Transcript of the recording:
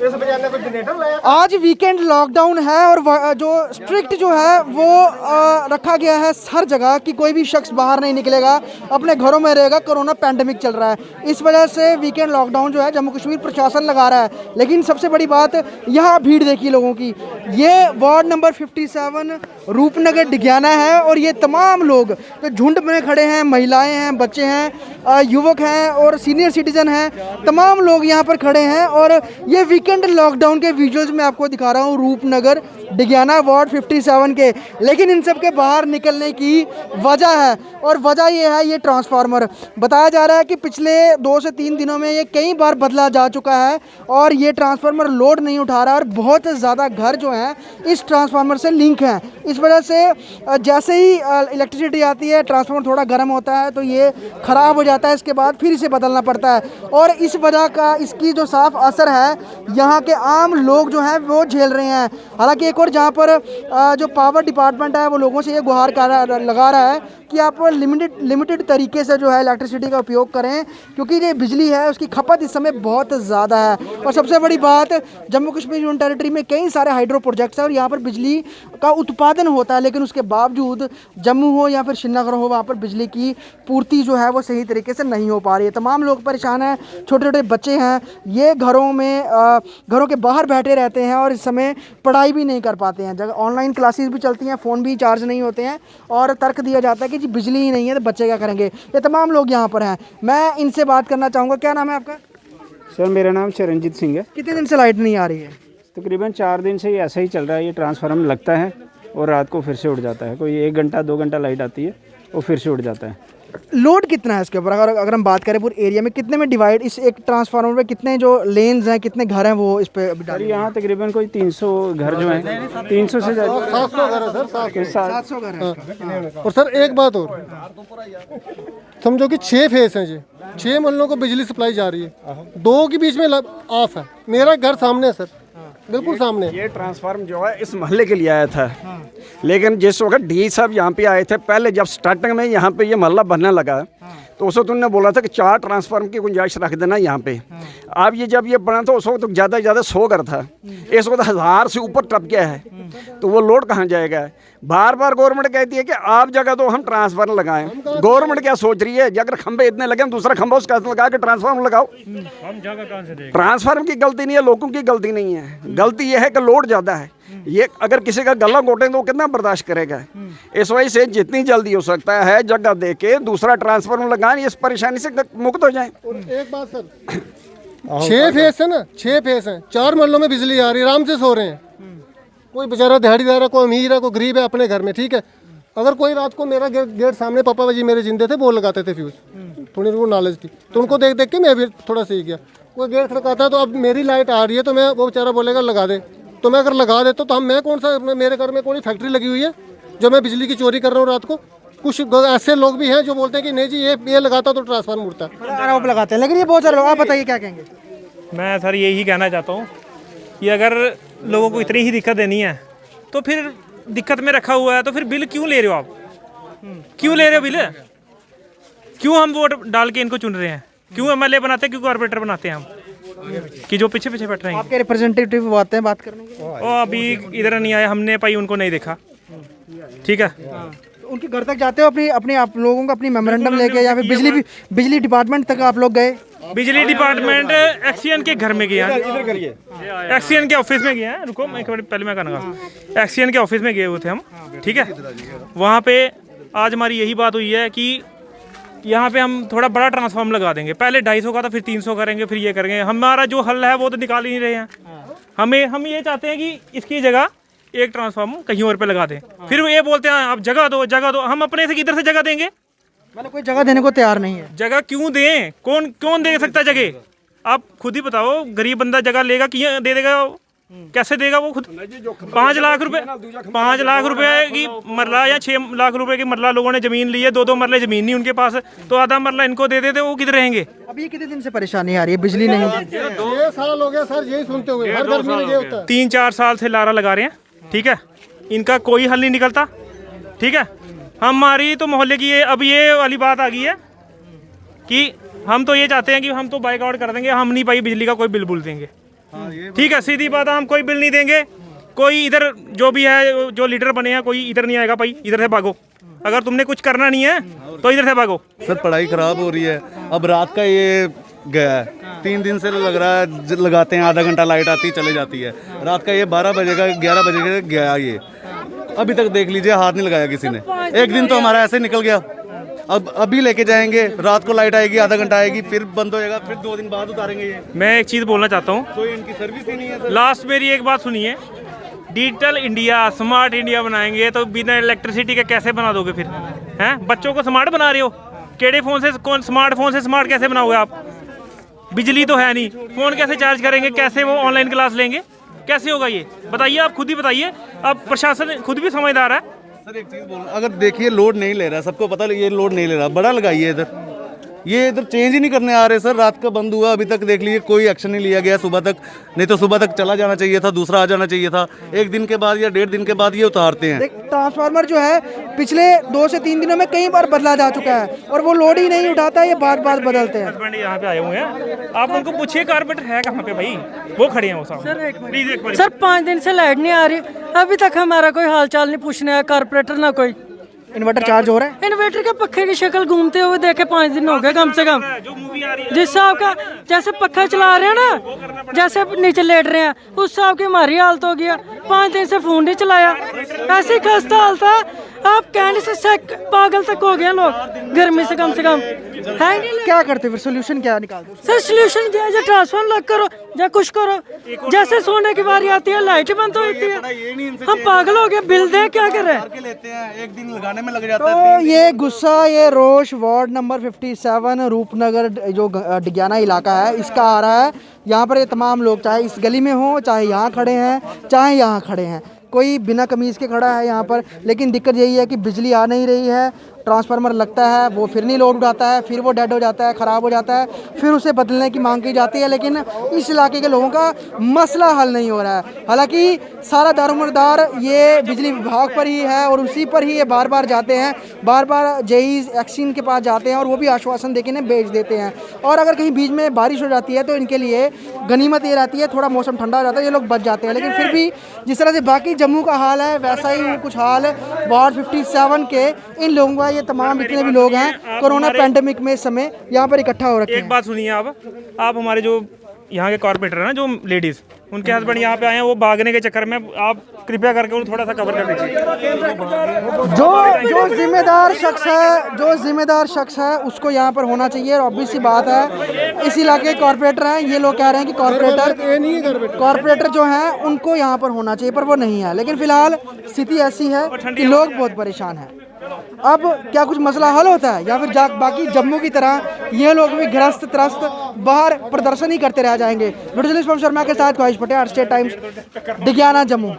आज weekend lockdown है और जो स्ट्रिक्ट जो है वो रखा गया है हर जगह कि कोई भी शख्स बाहर नहीं निकलेगा, अपने घरों में रहेगा। कोरोना पैंडेमिक चल रहा है, इस वजह से वीकेंड लॉकडाउन जो है जम्मू कश्मीर प्रशासन लगा रहा है। लेकिन सबसे बड़ी बात यहाँ भीड़ देखिए लोगों की। ये वार्ड नंबर 57 रूपनगर डिग्याना है और ये तमाम लोग तो झुंड में खड़े हैं, महिलाएं हैं, बच्चे हैं, युवक हैं और सीनियर सिटीजन हैं, तमाम लोग यहाँ पर खड़े हैं। और ये वीकेंड लॉकडाउन के विजुअल्स मैं आपको दिखा रहा हूँ रूपनगर डिग्याना वार्ड 57 के। लेकिन इन सब के बाहर निकलने की वजह है और वजह ये है, ये ट्रांसफार्मर बताया जा रहा है कि पिछले 2 से 3 दिनों में ये कई बार बदला जा चुका है और ये ट्रांसफार्मर लोड नहीं उठा रहा और बहुत ज़्यादा घर जो हैं इस ट्रांसफार्मर से लिंक हैं। इस वजह से जैसे ही इलेक्ट्रिसिटी आती है ट्रांसफार्मर थोड़ा गर्म होता है तो ये ख़राब हो जाता है, इसके बाद फिर इसे बदलना पड़ता है। और इस वजह का इसकी जो साफ असर है यहाँ के आम लोग जो हैं वो झेल रहे हैं। हालांकि एक और जहाँ पर जो पावर डिपार्टमेंट है वो लोगों से ये गुहार लगा रहा है कि आप लिमिटेड तरीके से जो है इलेक्ट्रिसिटी का उपयोग करें, क्योंकि ये बिजली है उसकी खपत इस समय बहुत ज़्यादा है। और सबसे बड़ी बात, जम्मू कश्मीर यूनियन टेरिटरी में कई सारे हाइड्रो प्रोजेक्ट्स हैं और यहाँ पर बिजली का उत्पादन होता है, लेकिन उसके बावजूद जम्मू हो या फिर श्रीनगर हो वहाँ पर बिजली की पूर्ति जो है वो सही तरीके से नहीं हो पा रही है। तमाम लोग परेशान हैं, छोटे छोटे बच्चे हैं, ये घरों के बाहर बैठे रहते हैं और इस समय पढ़ाई भी नहीं कर पाते हैं। जगह ऑनलाइन क्लासेस भी चलती हैं, फ़ोन भी चार्ज नहीं होते हैं और तर्क दिया जाता है कि जी बिजली ही नहीं है तो बच्चे क्या करेंगे। ये तमाम लोग यहाँ पर हैं, मैं इनसे बात करना चाहूँगा। क्या नाम है आपका? सर मेरा नाम चरणजीत सिंह है। कितने दिन से लाइट नहीं आ रही है? तकरीबन 4 दिन से ही ऐसा ही चल रहा है। ये ट्रांसफार्मर लगता है और रात को फिर से उड़ जाता है। कोई 1 घंटा 2 घंटा लाइट आती है और फिर से उड़ जाता है। लोड कितना है इसके ऊपर? अगर हम बात करें पूरे एरिया में कितने में डिवाइड, इस एक ट्रांसफार्मर पे कितने जो लेन्स हैं, कितने घर हैं वो इस पे अभी डाले? यहाँ तकरीबन कोई 300 घर जो हैं, 300 से ज़्यादा 700 घर है सर, 700 घर हैं। और सर एक बात और समझो कि 6 फेस हैं जी, 6 मोहल्लों को बिजली सप्लाई जा रही है, 2 के बीच में ऑफ है। मेरा घर सामने है सर, बिल्कुल सामने। ये ट्रांसफार्मर जो है इस मोहल्ले के लिए आया था, लेकिन जिस वक्त डी साहब यहाँ पे आए थे, पहले जब स्टार्टिंग में यहाँ पे ये मोहल्ला बनने लगा तो उस वक्त उन्होंने बोला था कि 4 ट्रांसफार्मर की गुंजाइश रख देना यहाँ पे। अब ये जब ये बना था उस वक्त ज़्यादा से ज़्यादा 100 घर था, इस वक्त 1000 से ऊपर टप गया है, तो वो लोड कहाँ जाएगा? बार बार गवर्नमेंट कहती है कि आप जगह तो हम ट्रांसफार्मर लगाएं। गवर्नमेंट क्या सोच रही है, अगर खंबे इतने लगे दूसरा खंबा उसका लगा के ट्रांसफार्मर लगाओ। हम जगह कहाँ से देंगे? ट्रांसफार्मर की गलती नहीं है, लोगों की गलती नहीं है, गलती यह है कि लोड ज़्यादा है। ये अगर किसी का गला घोटे तो वो कितना बर्दाश्त करेगा? इस वजह से जितनी जल्दी हो सकता है जगह दे के दूसरा ट्रांसफार्मर लगाएं, इस परेशानी से मुक्त हो जाएं। एक बात सर, 6 फेस है ना, 6 फेस हैं, 4 मोहल्लों में बिजली आ रही है, आराम से सो रहे हैं। कोई बेचारा दिहाड़ीदार है, कोई अमीर है, कोई गरीब है, अपने घर में ठीक है। अगर कोई रात को मेरा गेट सामने, पापा जी मेरे जिंदे थे, वो लगाते थे फ्यूज, थोड़ी उनको नॉलेज थी, तो उनको देख देख के मैं भी थोड़ा सीख गया। कोई गेट खड़काता है तो अब मेरी लाइट आ रही है तो मैं, वो बेचारा बोलेगा लगा दे, तो मैं अगर लगा देता तो मैं कौन सा, मेरे घर में कोई फैक्ट्री लगी हुई है जो मैं बिजली की चोरी कर रहा हूँ रात को? कुछ ऐसे लोग भी हैं जो बोलते हैं कि नहीं जी ये लगाता तो ट्रांसफार्मर उड़ता है, आरोप लगाते हैं। लेकिन ये बहुत सारे लोग, आप बताइए क्या कहेंगे? मैं सर यही कहना चाहता हूँ कि अगर लोगों को इतनी ही दिक्कत देनी है तो फिर दिक्कत में रखा हुआ है तो फिर बिल क्यों ले रहे हो आप? क्यों ले रहे हो बिल? क्यों हम वोट डाल के इनको चुन रहे हैं? क्यों एमएलए बनाते हैं, क्यों कॉर्पोरेटर बनाते हैं हम कि जो पीछे पीछे बैठ रहे हैं? आपके रिप्रेजेंटेटिव आते हैं बात करने के लिए? वो अभी इधर नहीं आए, हमने भाई उनको नहीं देखा, ठीक है। तो उनके घर तक जाते हो अपने आप लोगों को अपनी मेमोरेंडम लेके, या फिर बिजली डिपार्टमेंट तक आप लोग गए? बिजली डिपार्टमेंट एक्सीएन के घर में गया, एक्सीएन के ऑफिस में गया है। रुको मैं एक बार पहले मैं कहूँगा, एक्सीएन के ऑफिस में गए हुए थे हम, ठीक है। वहाँ पे आज हमारी यही बात हुई है कि यहाँ पे हम थोड़ा बड़ा ट्रांसफार्म लगा देंगे। पहले 250 का था, फिर 300 करेंगे, फिर ये करेंगे। हमारा जो हल है वो तो निकाल ही नहीं रहे हैं। हम ये चाहते हैं कि इसकी जगह एक ट्रांसफार्मर कहीं और पे लगा दें। फिर ये बोलते हैं आप जगह दो। हम अपने से किधर से जगह देंगे? मतलब कोई जगह देने को तैयार नहीं है। जगह क्यों दें? कौन दे सकता है जगह? आप खुद ही बताओ। गरीब बंदा जगह लेगा, क्यों दे देगा? कैसे देगा वो खुद? 5 लाख रुपए की मरला या 6 लाख रुपए की मरला लोगों ने जमीन ली है, 2 मरले जमीन नहीं उनके पास, तो आधा मरला इनको दे देते, वो किधर रहेंगे? अभी कितने दिन से परेशानी आ रही है बिजली नहीं? 2 साल हो गया सर, यही सुनते हुए, हर घर में ये होता है। 3-4 साल से लारा लगा रहे हैं, ठीक है। इनका कोई हल नहीं निकलता, ठीक है। हमारी तो मोहल्ले की अब ये वाली बात आ गई है कि हम तो ये चाहते हैं कि हम तो बाइकआउट कर देंगे, हम नहीं भाई बिजली का कोई बिल बुल देंगे। ठीक है, सीधी बात है, हम कोई बिल नहीं देंगे। कोई इधर जो भी है, जो लीडर बने हैं, कोई इधर नहीं आएगा भाई, इधर से भागो। अगर तुमने कुछ करना नहीं है तो इधर से भागो। सर पढ़ाई खराब हो रही है। अब रात का ये गया है, 3 दिन से लग रहा है, लगाते हैं आधा घंटा लाइट आती चले जाती है। रात का ये 12 बजे का 11 बजे का गया, ये अभी तक देख लीजिए हाथ नहीं लगाया किसी ने। एक दिन तो हमारा ऐसे निकल गया। अब अभी लेके जाएंगे, रात को लाइट आएगी, आधा घंटा आएगी, फिर बंद हो जाएगा, फिर 2 दिन बाद उतारेंगे। ये मैं एक चीज़ बोलना चाहता हूँ, कोई इनकी सर्विस ही नहीं है। लास्ट मेरी एक बात सुनिए। डिजिटल इंडिया, स्मार्ट इंडिया बनाएंगे तो बिना इलेक्ट्रिसिटी के कैसे बना दोगे फिर? हैं, बच्चों को स्मार्ट बना रहे हो, केड़े फोन से, कौन स्मार्टफोन से स्मार्ट कैसे बनाओगे आप? बिजली तो है नहीं, फ़ोन कैसे चार्ज करेंगे? कैसे वो ऑनलाइन क्लास लेंगे? कैसे होगा ये? बताइए, आप खुद ही बताइए। अब प्रशासन खुद भी समझदार है। सर एक चीज़ बोल, अगर देखिए लोड नहीं ले रहा, सबको पता ये लोड नहीं ले रहा, बड़ा लगाइए इधर। ये इधर चेंज ही नहीं करने आ रहे सर। रात का बंद हुआ, अभी तक देख लीजिए कोई एक्शन नहीं लिया गया सुबह तक। नहीं तो सुबह तक चला जाना चाहिए था, दूसरा आ जाना चाहिए था। 1 दिन के बाद या 1.5 दिन के बाद ये उतारते हैं। देख, ट्रांसफार्मर जो है पिछले 2 से 3 दिनों में कई बार बदला जा चुका है और वो लोड ही नहीं उठाता, ये बार बार बदलते हैं। हस्बैंड यहाँ पे आए हुए हैं, आप उनको पूछिए कारपेंटर है कहाँ पे भाई, वो खड़े हैं वो साहब। प्लीज एक बार। सर 5 दिन से लाइट नहीं आ रही, अभी तक हमारा कोई हालचाल नहीं पूछने आया कारपोरेटर ना कोई। इन्वर्टर चार्ज हो रहा है। इन्वर्टर के पखे की शक्ल घूमते हुए देखे 5 दिन हो गए कम से कम। जो मूवी आ रही है जिस हिसाब का जैसे पखा चला रहे हैं ना, जैसे नीचे लेट रहे हैं, उस हिसाब की हमारी हालत हो गया। 5 दिन से फोन नहीं चलाया, ऐसी खस्ता हालत है, आप कहने से पागल तक हो गए लोग गर्मी से कम है ही नहीं। क्या करते फिर, सोल्यूशन क्या निकालते हो? सर सोल्यूशन क्या है? ट्रांसफार्मर लग करो या कुछ करो। जैसे सोने की बारी आती है लाइट बंद होती है, हम पागल हो गए। बिल दे क्या कर रहे हैं? लेते हैं 1 दिन लगाने में लग जाता तो है। ये गुस्सा, ये रोष वार्ड नंबर 57 रूपनगर जो डिग्याना इलाका है इसका आ रहा है। यहाँ पर ये तमाम लोग, चाहे इस गली में हो, चाहे यहाँ खड़े हैं, चाहे यहाँ खड़े हैं, कोई बिना कमीज़ के खड़ा है यहाँ पर। लेकिन दिक्कत यही है कि बिजली आ नहीं रही है, ट्रांसफार्मर लगता है, वो फिर नहीं लोड उठाता है, फिर वो डेड हो जाता है, ख़राब हो जाता है, फिर उसे बदलने की मांग की जाती है। लेकिन इस इलाके के लोगों का मसला हल नहीं हो रहा है। हालांकि सारा दारोमदार ये बिजली विभाग पर ही है और उसी पर ही ये बार बार जाते हैं, बार बार जेई एक्शन के पास जाते हैं और वो भी आश्वासन देके इन्हें भेज देते हैं। और अगर कहीं बीच में बारिश हो जाती है तो इनके लिए गनीमत ये रहती है, थोड़ा मौसम ठंडा हो जाता है, ये लोग बच जाते हैं। लेकिन फिर भी जिस तरह से बाकी जम्मू का हाल है वैसा ही कुछ हाल वार्ड 57 के इन लोगों का, ये तमाम जितने भी लोग हैं कोरोना पैंडेमिक में इस समय यहाँ पर इकट्ठा हो रखे हैं। एक बात सुनिए, आप हमारे जो यहाँ के कॉर्पोरेटर हैं ना, जो लेडीज, उनके हस्बैंड यहाँ पे आए हैं, वो भागने के चक्कर में आप कृपया करके उन्हें थोड़ा सा कवर कर दीजिए। जो जिम्मेदार शख्स है उसको यहाँ पर होना चाहिए। और ऑब्वियस सी बात है, इस इलाके के कॉर्पोरेटर हैं, ये लोग कह रहे हैं कि कॉर्पोरेटर जो हैं उनको यहाँ पर होना चाहिए, पर वो नहीं है। लेकिन फिलहाल स्थिति ऐसी है कि लोग बहुत परेशान हैं। अब क्या कुछ मसला हल होता है या फिर बाकी जम्मू की तरह ये लोग भी ग्रस्त त्रस्त बाहर प्रदर्शन ही करते रह जाएंगे? वीडियो जर्नलिस्ट शर्मा के साथ ख्वाहिश पटेल, स्टेट टाइम्स, डिग्याना, जम्मू।